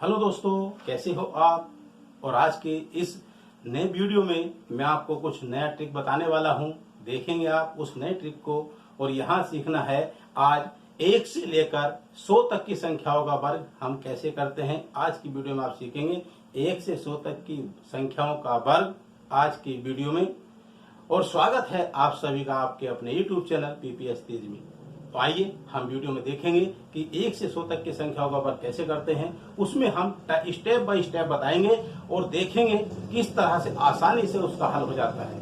Hello दोस्तों, कैसे हो आप। और आज के इस नए वीडियो में मैं आपको कुछ नया ट्रिक बताने वाला हूं। देखेंगे आप उस नए ट्रिक को। और यहाँ सीखना है आज 1 से लेकर 100 तक की संख्याओं का वर्ग हम कैसे करते हैं। आज की वीडियो में आप सीखेंगे 1 से 100 तक की संख्याओं का वर्ग आज की वीडियो में। और स्वागत है आप सभी का आपके अपने YouTube चैनल पीपीएस तेज में। तो आइए हम वीडियो में देखेंगे कि 1 से 100 तक की संख्याओं का वर्ग कैसे करते हैं। उसमें हम स्टेप बाय स्टेप बताएंगे और देखेंगे किस तरह से आसानी से उसका हल हो जाता है,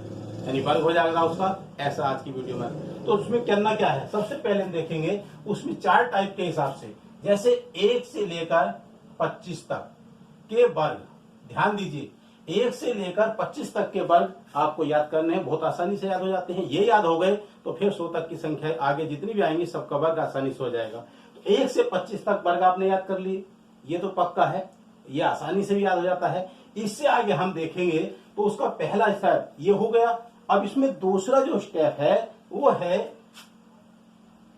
यानी वर्ग हो जाएगा उसका। ऐसा आज की वीडियो में तो उसमें करना क्या है, सबसे पहले हम देखेंगे उसमें 4 टाइप के हिसाब से, जैसे 1 से लेकर 25 तक के वर्ग। ध्यान दीजिए, 1 से लेकर 25 तक के वर्ग आपको याद करने हैं, बहुत आसानी से याद हो जाते हैं। ये याद हो गए तो फिर 100 तक की संख्या आगे जितनी भी आएंगी सबका वर्ग आसानी से हो जाएगा। तो 1 से 25 तक वर्ग आपने याद कर लिए, ये तो पक्का है, ये आसानी से भी याद हो जाता है। इससे आगे हम देखेंगे तो उसका पहला स्टेप ये हो गया। अब इसमें दूसरा जो स्टेप है वो है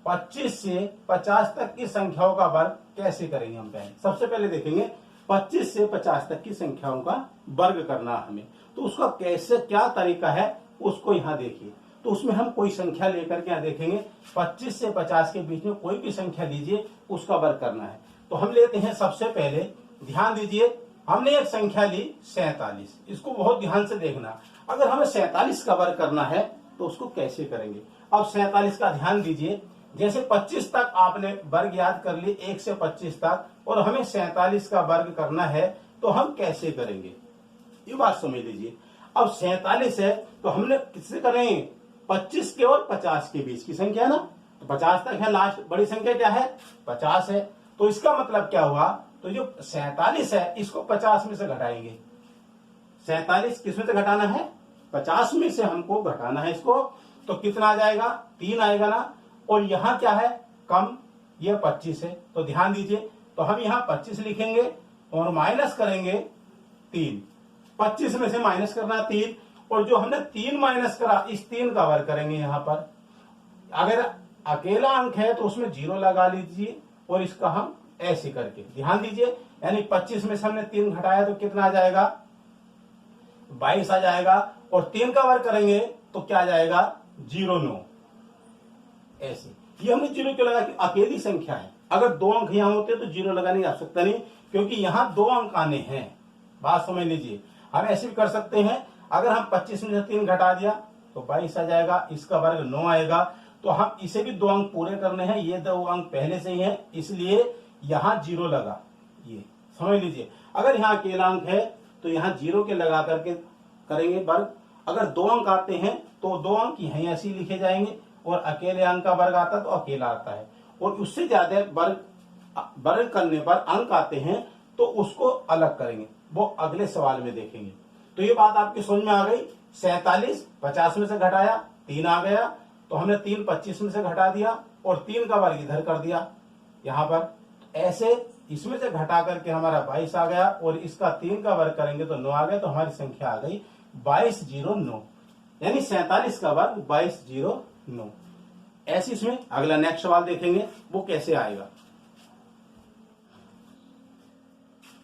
25 से 50 तक की संख्याओं का वर्ग कैसे करेंगे। हम पहले सबसे पहले देखेंगे 25 से 50 तक की संख्याओं का वर्ग करना हमें, तो उसका कैसे क्या तरीका है उसको यहाँ देखिए। तो उसमें हम कोई संख्या लेकर के यहाँ देखेंगे 25 से 50 के बीच में कोई भी संख्या लीजिए, उसका वर्ग करना है। तो हम लेते हैं सबसे पहले, ध्यान दीजिए, हमने एक संख्या ली 47। इसको बहुत ध्यान से देखना। अगर हमें 47 का वर्ग करना है तो उसको कैसे करेंगे। अब 47 का ध्यान दीजिए, जैसे 25 तक आपने वर्ग याद कर लिए 1 से 25 तक, और हमें 47 का वर्ग करना है तो हम कैसे करेंगे, ये बात समझ लीजिए। अब 47 है तो हमने किससे करेंगे, 25 के और 50 के बीच की संख्या ना, तो 50 तक है, लास्ट बड़ी संख्या क्या है 50 है। तो इसका मतलब क्या हुआ, तो जो 47 है इसको 50 में से घटाएंगे। 47 किसमें से घटाना है, 50 में से हमको घटाना है इसको। तो कितना आ जाएगा, 3 आएगा ना। और यहाँ क्या है कम, ये 25 है। तो ध्यान दीजिए, तो हम यहाँ 25 लिखेंगे और माइनस करेंगे 3। 25 में से माइनस करना 3, और जो हमने 3 माइनस करा इस 3 का वर्ग करेंगे। यहाँ पर अगर अकेला अंक है तो उसमें 0 लगा लीजिए, और इसका हम ऐसे करके ध्यान दीजिए, यानी 25 में से हमने 3 घटाया तो कितना आ जाएगा 22 आ जाएगा। और 3 का वर्ग करेंगे तो क्या आ जाएगा 09। ऐसे ये हमने 0 क्यों लगा कि अकेली संख्या है। अगर 2 अंक यहां होते तो 0 लगाने की आवश्यकता नहीं, क्योंकि यहां 2 अंक आने हैं। बात समझ लीजिए, हम ऐसे भी कर सकते हैं। अगर हम 25 में से 3 घटा दिया तो 22 आ जाएगा, इसका वर्ग 9 आएगा। तो हम इसे भी 2 अंक पूरे करने हैं, ये 2 अंक पहले से ही है, इसलिए यहां 0 लगा, ये समझ लीजिए। अगर यहाँ अकेला अंक है तो यहाँ 0 के लगा करके करेंगे वर्ग। अगर 2 अंक आते हैं तो 2 अंक यहीं ऐसे ही लिखे जाएंगे, और अकेले अंक का वर्ग आता तो अकेला आता है। और उससे ज्यादा वर्ग करने पर अंक आते हैं तो उसको अलग करेंगे, वो अगले सवाल में देखेंगे। तो ये बात आपकी समझ में आ गई। 47 50 में से घटाया 3 आ गया, तो हमने 3 25 में से घटा दिया और 3 का वर्ग इधर कर दिया यहाँ पर। ऐसे इसमें से घटा करके हमारा 22 आ गया, और इसका 3 का वर्ग करेंगे तो 9 आ गया। तो हमारी संख्या आ गई 2209, यानी 47 का वर्ग 2209। ऐसे इसमें अगला नेक्स्ट सवाल देखेंगे वो कैसे आएगा।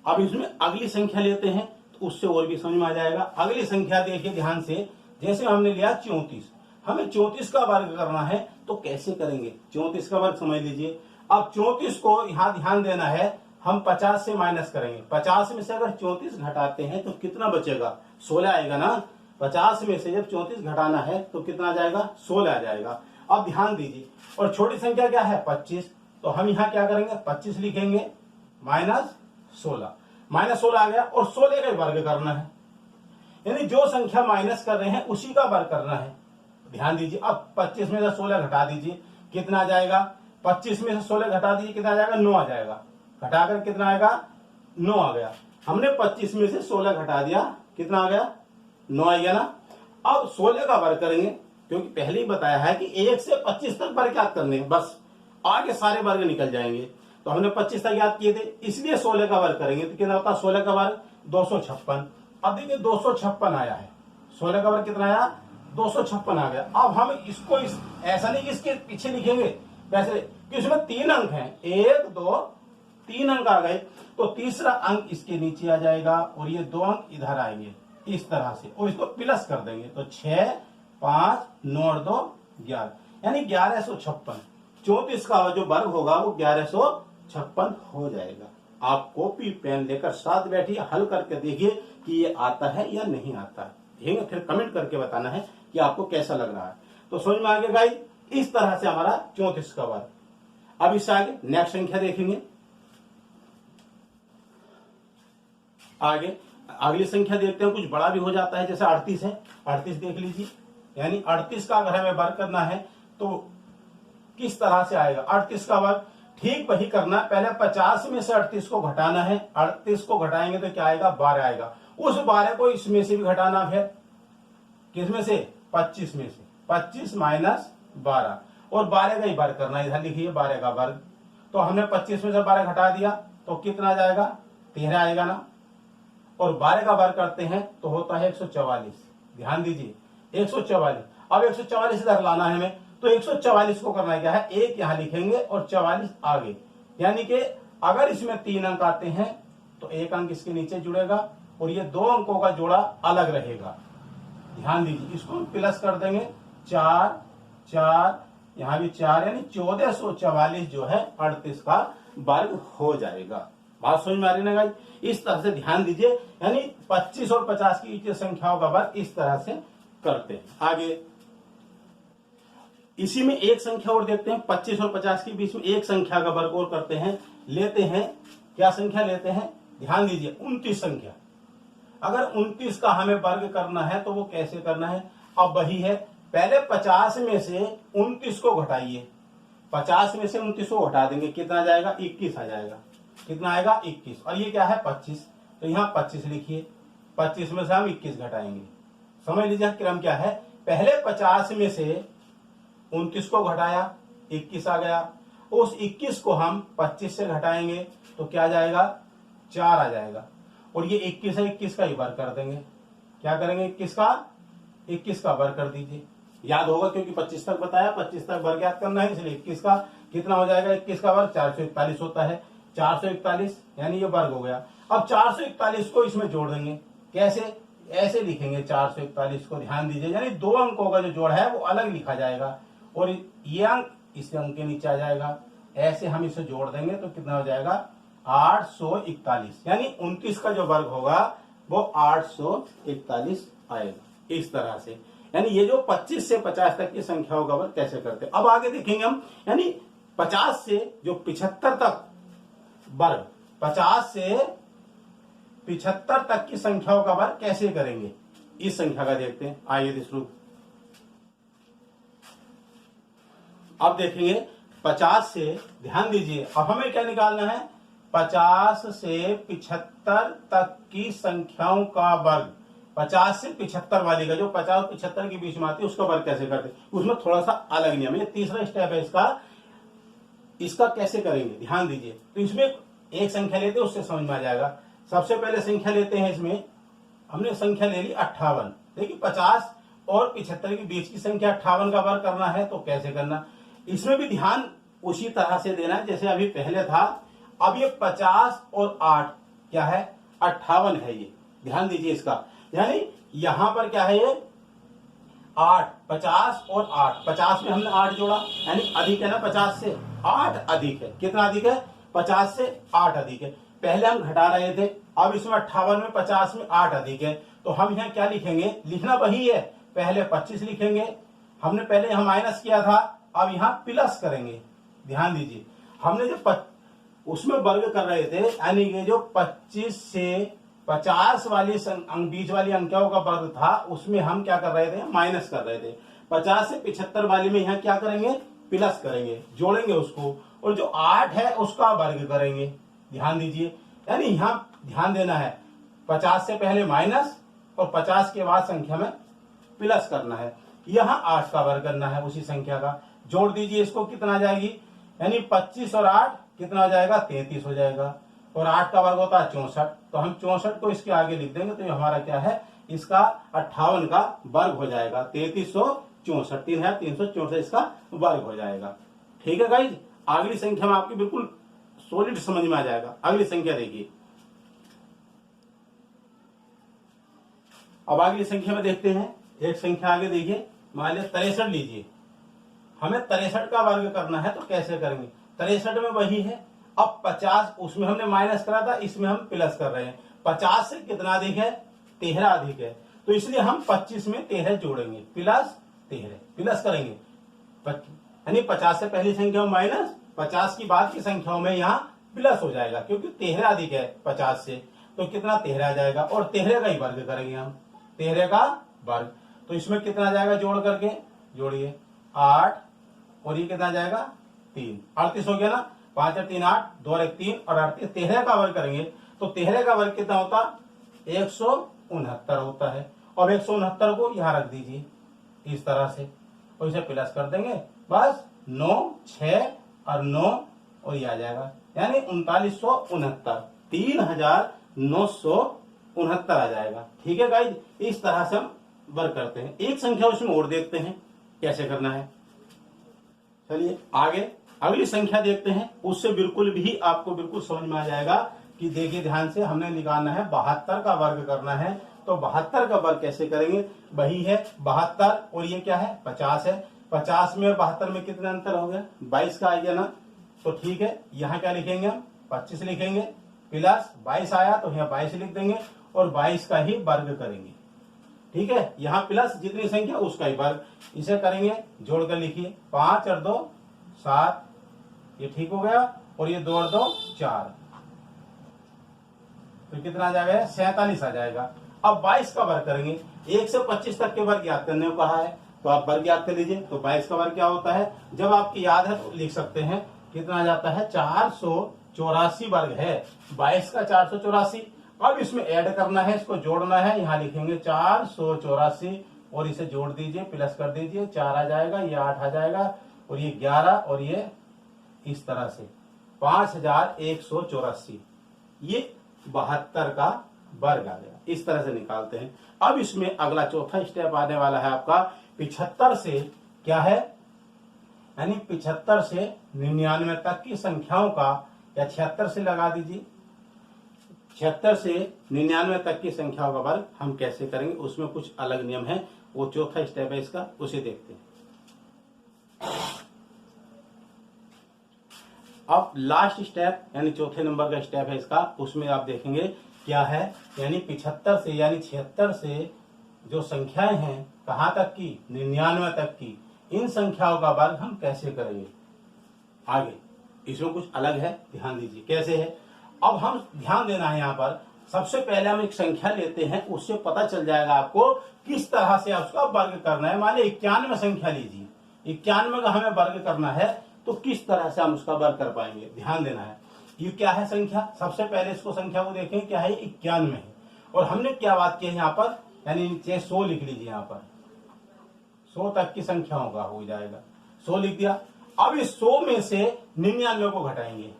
अब इसमें अगली संख्या लेते हैं तो उससे और भी समझ में आ जाएगा। अगली संख्या देखिए ध्यान से, जैसे हमने लिया 34, हमें 34 का वर्ग करना है तो कैसे करेंगे। 34 का वर्ग समझ लीजिए। अब 34 को यहां ध्यान देना है, हम 50 से माइनस करेंगे। 50 में से अगर 34 घटाते हैं तो कितना बचेगा, 16 आएगा ना। 50 में से जब 34 घटाना है तो कितना आ जाएगा, 16 आ जाएगा। अब ध्यान दीजिए, और छोटी संख्या क्या है 25, तो हम यहाँ क्या करेंगे 25 लिखेंगे माइनस 16, माइनस 16 आ गया। और 16 का वर्ग करना है, यानी जो संख्या माइनस कर रहे हैं उसी का वर्ग करना है। ध्यान दीजिए, अब 25 में से 16 घटा दीजिए, कितना आ जाएगा, 25 में से 16 घटा दीजिए, कितना आ जाएगा 9 आ जाएगा। घटाकर कितना आएगा 9 आ गया। हमने 25 में से 16 घटा दिया, कितना आ गया 9 आ गया ना। अब 16 का वर्ग करेंगे, क्योंकि पहले ही बताया है कि 1 से 25 तक वर्ग याद करने हैं, बस आगे सारे वर्ग निकल जाएंगे। तो हमने 25 तक याद किए थे, इसलिए 16 का वर्ग करेंगे तो कितना होता है 16 का वर्ग 256। अब देखिए 256 आया है, 16 का वर्ग कितना आया 256 आ गया। अब हम इसको ऐसा नहीं कि इसके पीछे लिखेंगे वैसे, कि उसमें 3 अंक हैं, 1 2 3 अंक आ गए तो तीसरा अंक इसके नीचे आ जाएगा और ये 2 अंक इधर आएंगे इस तरह से, और इसको प्लस कर देंगे तो 6, 5, 9 और 2 11, यानी 1156। 34 का जो वर्ग होगा वो 1156 हो जाएगा। आप कॉपी पेन लेकर साथ बैठिए, हल करके देखिए कि ये आता है या नहीं आता है, ठीक है। फिर कमेंट करके बताना है कि आपको कैसा लग रहा है। तो समझ में आ गया गाइस, इस तरह से हमारा 34 का वर्ग। अब इससे आगे नेक्स्ट संख्या देखेंगे। आगे अगली संख्या देखते हैं, कुछ बड़ा भी हो जाता है, जैसे 38 है। 38 देख लीजिए, यानी 38 का अगर हमें वर्ग करना है तो किस तरह से आएगा। 38 का वर्ग ठीक वही करना, पहले 50 में से 38 को घटाना है। 38 को घटाएंगे तो क्या आएगा, 12 आएगा। उस 12 को इसमें से भी घटाना है, किसमें से, 25 में से। 25 माइनस 12 और 12 का ही वर्ग करना है, इधर लिखिए 12 का वर्ग। तो हमने 25 में से 12 घटा दिया तो कितना आ जाएगा, 13 आएगा ना। और 12 का वर्ग करते हैं तो होता है 144। ध्यान दीजिए 144। अब 144 इधर लाना है हमें, तो 144 को करना क्या है, 1 यहां लिखेंगे और 44 आगे। यानी कि अगर इसमें 3 अंक आते हैं तो 1 अंक इसके नीचे जुड़ेगा और ये 2 अंकों का जोड़ा अलग रहेगा। ध्यान दीजिए, इसको हम प्लस कर देंगे, 4, 4, यहां भी 4, यानी 1444 जो है 38 का वर्ग हो जाएगा। बात समझ में आ रही है ना गाइस। इस तरह से ध्यान दीजिए, यानी 25 और 50 की संख्याओं का वर्ग इस तरह से करते हैं। आगे इसी में एक संख्या और देखते हैं, 25 और 50 के बीच में एक संख्या का वर्ग और करते हैं। लेते हैं, क्या संख्या लेते हैं, ध्यान दीजिए 29 संख्या। अगर 29 का हमें वर्ग करना है तो वो कैसे करना है, अब वही है, पहले 50 में से 29 को घटाइए। 50 में से 29 को घटा देंगे, कितना जाएगा, 21 आ जाएगा। कितना आएगा, 21। और ये क्या है, 25, तो यहाँ 25 लिखिए। 25 में से हम 21 घटाएंगे। समझ लीजिए क्रम क्या है, पहले 50 में से 29 को घटाया, 21 आ गया। उस 21 को हम 25 से घटाएंगे तो क्या जाएगा, 4 आ जाएगा। और ये 21 है, 21 का ही वर्ग कर देंगे। क्या करेंगे, 21 का वर्ग कर दीजिए। याद होगा क्योंकि 25 तक बताया, 25 तक वर्ग याद करना है, इसलिए 21 का कितना हो जाएगा, 21 का वर्ग 441 होता है। 441 यानी ये वर्ग हो गया। अब 441 को इसमें जोड़ देंगे, कैसे, ऐसे लिखेंगे 441 को। ध्यान दीजिए, यानी 2 अंकों का जो जोड़ है वो अलग लिखा जाएगा और ये अंक इस अंक के नीचे आ जाएगा। ऐसे हम इसे जोड़ देंगे तो कितना हो जाएगा, 841, यानी 29 का जो वर्ग होगा वो 841 आएगा। इस तरह से, यानी ये जो 25 से 50 तक की संख्याओं का वर्ग कैसे करते हैं। अब आगे देखेंगे हम, यानी 50 से जो 75 तक वर्ग, 50 से 75 तक की संख्याओं का वर्ग कैसे करेंगे, इस संख्या का देखते हैं। आइए शुरू। अब देखेंगे 50 से, ध्यान दीजिए, अब हमें क्या निकालना है, 50 से 75 तक की संख्याओं का वर्ग। 50 से 75 वाली का, जो 50 और 75 के बीच में आती है, उसका वर्ग कैसे करते हैं, उसमें थोड़ा सा अलग नियम है। तीसरा स्टेप है इसका कैसे करेंगे, ध्यान दीजिए। तो इसमें एक संख्या लेते हैं, उससे समझ में आ जाएगा। सबसे पहले संख्या लेते हैं, इसमें हमने संख्या ले ली 58। देखिए 50 और 75 के बीच की संख्या 58 का वर्ग करना है तो कैसे करना, इसमें भी ध्यान उसी तरह से देना है जैसे अभी पहले था। अब ये 50 और 8 क्या है, 58 है ये। ध्यान दीजिए इसका, यानी यहां पर क्या है, ये 8, 50 और 8। 50 में हमने 8 जोड़ा, यानी अधिक है ना, 50 से 8 अधिक है। कितना अधिक है, 50 से 8 अधिक है। पहले हम घटा रहे थे, अब इसमें 58 में 50 में 8 अधिक है, तो हम यहाँ क्या लिखेंगे, लिखना वही है, पहले 25 लिखेंगे। हमने पहले यहाँ माइनस किया था, अब यहाँ प्लस करेंगे। ध्यान दीजिए, हमने जो उसमें वर्ग कर रहे थे, यानी ये जो 25 से 50 वाली बीच वाली अंकों का वर्ग था, उसमें हम क्या कर रहे थे, माइनस कर रहे थे। 50 से 75 वाली में यहाँ क्या करेंगे, प्लस करेंगे, जोड़ेंगे उसको, और जो 8 है उसका वर्ग करेंगे। ध्यान दीजिए, यानी यहाँ ध्यान देना है, 50 से पहले माइनस और 50 के बाद संख्या में प्लस करना है। यहाँ 8 का वर्ग करना है उसी संख्या का। जोड़ दीजिए इसको, कितना आ जाएगी, यानी 25 और 8 कितना हो जाएगा, 33 हो जाएगा। और 8 का वर्ग होता है 64, तो हम 64 को इसके आगे लिख देंगे तो ये हमारा क्या है, इसका 58 का वर्ग हो जाएगा। 3364, 3,364 इसका वर्ग हो जाएगा। ठीक है गाइज, अगली संख्या में आपकी बिल्कुल सॉलिड समझ में आ जाएगा। अगली संख्या देखिए, अब अगली संख्या में देखते हैं। एक संख्या आगे देखिए, मान लिया 63 लीजिए, हमें 63 का वर्ग करना है तो कैसे करेंगे। 63 में वही है, अब 50 उसमें हमने माइनस करा था, इसमें हम प्लस कर रहे हैं। 50 से कितना अधिक है, 13 अधिक है, तो इसलिए हम 25 में 13 जोड़ेंगे, प्लस 13 प्लस करेंगे, यानी 50 से पहली संख्या में माइनस, 50 की बाद की संख्याओं में यहाँ प्लस हो जाएगा, क्योंकि 13 अधिक है 50 से, तो कितना 13 आ जाएगा, और 13 का ही वर्ग करेंगे हम, 13 का वर्ग। तो इसमें कितना आ जाएगा जोड़ करके, जोड़िए 8, और ये कितना आ जाएगा 3, 38 हो गया ना। 5 और 3 8, 2 और 1 3, और 38, 13 का वर्ग करेंगे तो 13 का वर्ग कितना होता, 169 होता है। और 169 को यहाँ रख दीजिए इस तरह से, और इसे प्लस कर देंगे, बस 9 6 और 9, और ये आ जाएगा, यानी 3969, 3969 आ जाएगा। ठीक है गाइज, इस तरह से हम वर्ग करते हैं। एक संख्या उसमें और देखते हैं कैसे करना है। चलिए आगे अगली संख्या देखते हैं, उससे बिल्कुल भी आपको बिल्कुल समझ में आ जाएगा कि देखिए ध्यान से, हमने निकालना है 72 का वर्ग करना है, तो 72 का वर्ग कैसे करेंगे, वही है 72, और ये क्या है 50 है। 50 में और 72 में कितना अंतर हो गया, 22 का आ गया ना, तो ठीक है, यहाँ क्या लिखेंगे हम 25 लिखेंगे, प्लस 22 आया तो यहाँ 22 लिख देंगे, और 22 का ही वर्ग करेंगे। ठीक है, यहाँ प्लस जितनी संख्या उसका ही वर्ग, इसे करेंगे जोड़कर लिखिए, 5 और 2 7, ये ठीक हो गया, और ये 2 और 2 4, तो कितना आ जाएगा 47 आ जाएगा। अब 22 का वर्ग करेंगे, 1 से 25 तक के वर्ग याद करने को कहा है, तो आप वर्ग याद कर लीजिए। तो 22 का वर्ग क्या होता है, जब आपकी याद है तो लिख सकते हैं, कितना आ जाता है 484 वर्ग है, 22 का 484। अब इसमें ऐड करना है, इसको जोड़ना है, यहाँ लिखेंगे 484, और इसे जोड़ दीजिए, प्लस कर दीजिए, 4 आ जाएगा, ये 8 आ जाएगा, और ये 11, और ये इस तरह से 5184, ये 72 का वर्ग आ गया। इस तरह से निकालते हैं। अब इसमें अगला चौथा स्टेप आने वाला है आपका 75 से, क्या है, यानी 75 से 99 तक की संख्याओं का, या 76 से लगा दीजिए, 76 से 99 तक की संख्याओं का वर्ग हम कैसे करेंगे, उसमें कुछ अलग नियम है, वो चौथा स्टेप है इसका, उसे देखते हैं। अब लास्ट स्टेप यानी चौथे नंबर का स्टेप है इसका, उसमें आप देखेंगे क्या है, यानी 75 से यानी 76 से जो संख्याएं हैं कहां तक की, 99 तक की, इन संख्याओं का वर्ग हम कैसे करेंगे आगे, इसमें कुछ अलग है, ध्यान दीजिए कैसे है। अब हम ध्यान देना है, यहाँ पर सबसे पहले हम एक संख्या लेते हैं, उससे पता चल जाएगा आपको किस तरह से उसका वर्ग करना है। मान लीजिए 91 संख्या लीजिए, 91 का हमें वर्ग करना है, तो किस तरह से हम उसका वर्ग कर पाएंगे, ध्यान देना है। ये क्या है संख्या, सबसे पहले इसको संख्या को देखें, क्या है 91 है, और हमने क्या बात की है यहाँ पर, यानी नीचे 100 लिख लीजिए, यहाँ पर 100 तक की संख्याओं का हो जाएगा, 100 लिख दिया। अब इस 100 में से 99 को घटाएंगे,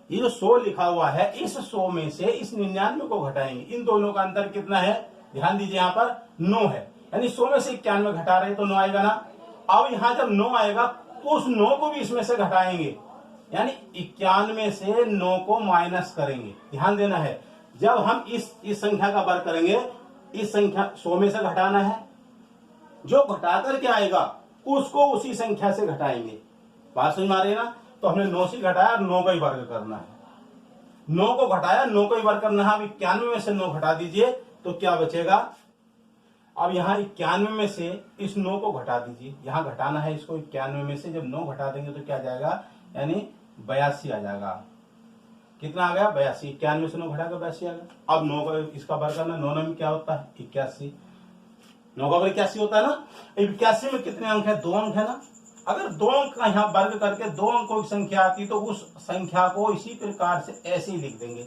ये जो 100 लिखा हुआ है, इस 100 में से इस 99 को घटाएंगे, इन दोनों का अंतर कितना है, ध्यान दीजिए यहाँ पर 9 है, यानी 100 में से 91 घटा रहे तो 9 आएगा ना। अब यहाँ जब 9 आएगा तो उस 9 को भी इसमें से घटाएंगे, यानी 91 से 9 को माइनस करेंगे, ध्यान देना है। जब हम इस संख्या का वर्ग करेंगे, इस संख्या 100 में से घटाना है, जो घटा करके आएगा उसको उसी संख्या से घटाएंगे, बात समझ में आ रही है ना। तो हमने 9 से घटाया, 9 का ही वर्ग करना है, 9 को घटाया, 9 का ही वर्ग करना है। अब 91 में से 9 घटा दीजिए तो क्या बचेगा, अब यहाँ 91 में से इस 9 को घटा दीजिए, यहाँ घटाना है इसको, 91 में से जब 9 घटा देंगे तो क्या जाएगा, यानी 82 आ जाएगा। कितना आ गया 82, 91 में से 9 घटाकर 82 आ गया। अब 9 का इसका वर्ग करना, 9 में क्या होता है 81, 9 का वर्ग 81 होता है ना। 81 में कितने अंक है, 2 अंक है ना। अगर 2 अंक का यहाँ वर्ग करके 2 अंकों की संख्या आती तो उस संख्या को इसी प्रकार से ऐसे ही लिख देंगे।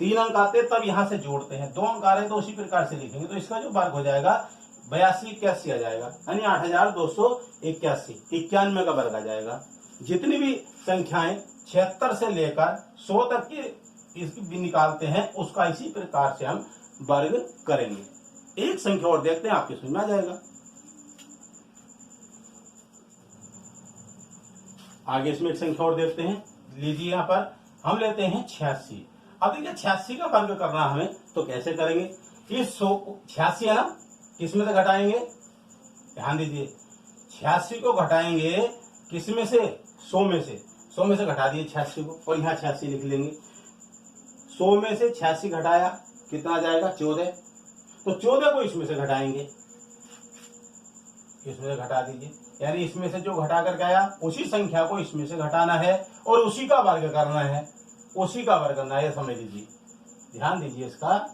3 अंक आते तब यहाँ से जोड़ते हैं, 2 अंक आ रहे तो उसी प्रकार से लिखेंगे, तो इसका जो वर्ग हो जाएगा 82 81 आ जाएगा, यानी 8281, 91 का वर्ग आ जाएगा। जितनी भी संख्याएं 76 से लेकर 100 तक की इसकी भी निकालते हैं, उसका इसी प्रकार से हम वर्ग करेंगे। एक संख्या और देखते हैं, आपके समझ में आ जाएगा। आगे इसमें एक संख्या और देखते हैं, लीजिए यहाँ पर हम लेते हैं 86। अब देखिए 86 का वर्ग करना हमें, तो कैसे करेंगे? इस 86 है ना, किसमें से घटाएंगे? ध्यान दीजिए, 86 को घटाएंगे किसमें से? 100 में से। 100 में से घटा दिए 86 को, और यहाँ 86 लिख लेंगे। 100 में से 86 घटाया, कितना आ जाएगा? 14। तो 14 को इसमें से घटाएंगे, इसमें से घटा दीजिए, यानी इसमें से जो घटा करके आया उसी संख्या को इसमें से घटाना है और उसी का वर्ग करना है, उसी का वर्ग करना है, समझ लीजिए। ध्यान दीजिए, इसका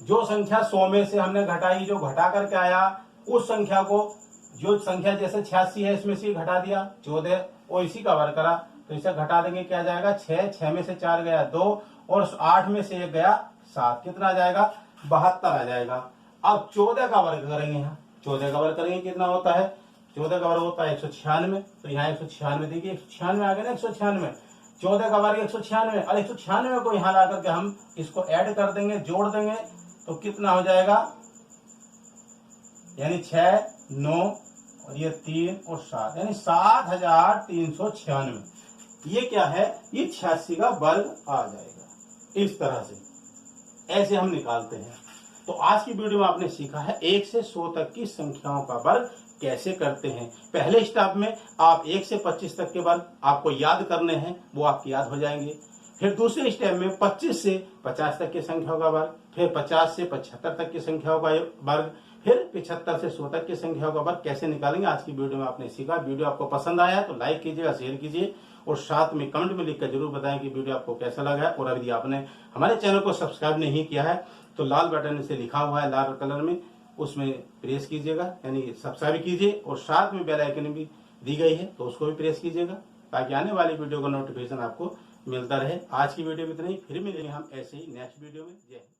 जो संख्या 100 में से हमने घटाई, जो घटा करके आया उस संख्या को, जो संख्या जैसे 86 है इसमें से घटा दिया 14 और इसी का वर्ग करा, तो इसे घटा देंगे, क्या जाएगा? 6। 6 में से 4 गया 2 और 8 में से 1 गया 7, कितना आ जाएगा? 72 आ जाएगा। अब 14 का वर्ग करेंगे, यहाँ 14 का वर्ग करेंगे, कितना होता है? 14 का वर्ग होता है 196, तो यहाँ 196 देखिए, 196 आ गया ना, 196। 14 का वर्ग 196 और 196 को यहाँ ला करके हम इसको ऐड कर देंगे, जोड़ देंगे, तो कितना हो जाएगा? यानी 6, 9 और ये 3 और 7, यानी 7,396। ये क्या है? ये 86 का वर्ग आ जाएगा। इस तरह से ऐसे हम निकालते हैं। तो आज की वीडियो में आपने सीखा है 1 से 100 तक की संख्याओं का वर्ग कैसे करते हैं। पहले स्टेप में आप 1 से 25 तक के वर्ग आपको याद करने हैं, वो आपके याद हो जाएंगे। फिर दूसरे स्टेप में 25 से 50 तक की संख्याओं का वर्ग, फिर 50 से 75 तक की संख्याओं का वर्ग, फिर 75 से 100 तक की संख्याओं का वर्ग कैसे निकालेंगे, आज की वीडियो में आपने सीखा। वीडियो आपको पसंद आया तो लाइक कीजिएगा, शेयर कीजिए और साथ में कमेंट में लिखकर जरूर बताएं कि वीडियो आपको कैसा लगा है। और यदि आपने हमारे चैनल को सब्सक्राइब नहीं किया है तो लाल बटन से लिखा हुआ है लाल कलर में, उसमें प्रेस कीजिएगा, यानी सब्सक्राइब कीजिए और साथ में बेल आइकन भी दी गई है तो उसको भी प्रेस कीजिएगा, ताकि आने वाली वीडियो का नोटिफिकेशन आपको मिलता रहे। आज की वीडियो में इतना ही, फिर मिलेंगे हम ऐसे ही नेक्स्ट वीडियो में। जय हिंद।